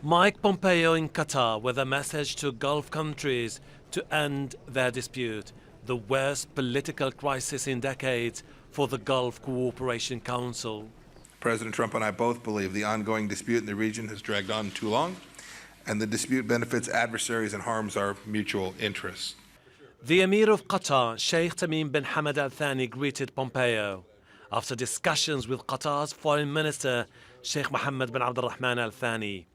Mike Pompeo in Qatar with a message to Gulf countries to end their dispute, the worst political crisis in decades for the Gulf Cooperation Council. President Trump and I both believe the ongoing dispute in the region has dragged on too long, and the dispute benefits adversaries and harms our mutual interests. The Emir of Qatar, Sheikh Tamim bin Hamad Al Thani, greeted Pompeo. After discussions with Qatar's Foreign Minister, Sheikh Mohammed bin Abdul Rahman Al Thani,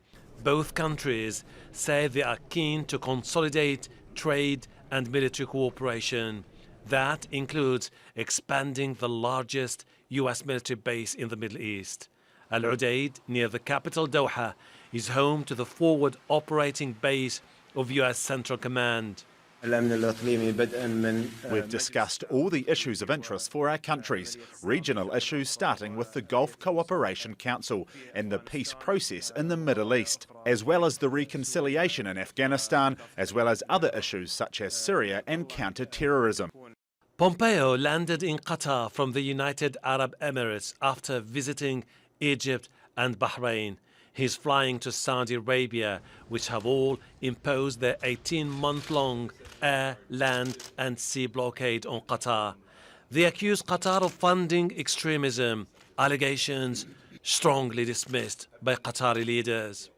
both countries say they are keen to consolidate trade and military cooperation. That includes expanding the largest US military base in the Middle East. Al Udeid, near the capital Doha, is home to the forward operating base of US Central Command. We've discussed all the issues of interest for our countries, regional issues starting with the Gulf Cooperation Council and the peace process in the Middle East, as well as the reconciliation in Afghanistan, as well as other issues such as Syria and counter-terrorism. Pompeo landed in Qatar from the United Arab Emirates after visiting Egypt and Bahrain. He's flying to Saudi Arabia, which have all imposed their 18-month-long air, land and sea blockade on Qatar. They accuse Qatar of funding extremism, allegations strongly dismissed by Qatari leaders.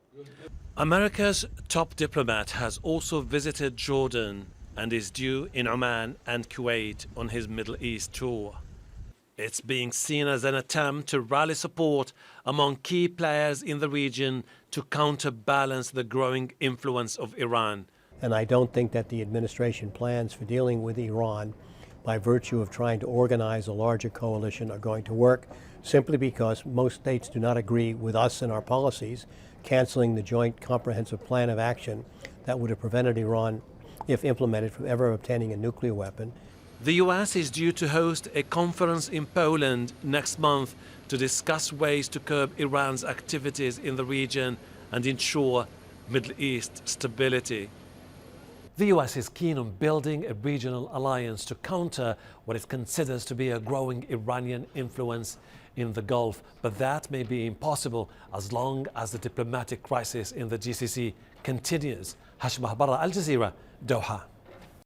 America's top diplomat has also visited Jordan and is due in Oman and Kuwait on his Middle East tour. It's being seen as an attempt to rally support among key players in the region to counterbalance the growing influence of Iran. And I don't think that the administration plans for dealing with Iran by virtue of trying to organize a larger coalition are going to work, simply because most states do not agree with us and our policies, canceling the joint comprehensive plan of action that would have prevented Iran, if implemented, from ever obtaining a nuclear weapon. The US is due to host a conference in Poland next month to discuss ways to curb Iran's activities in the region and ensure Middle East stability. The US is keen on building a regional alliance to counter what it considers to be a growing Iranian influence in the Gulf, but that may be impossible as long as the diplomatic crisis in the GCC continues. Hashem Ahelbarra, Al Jazeera, Doha.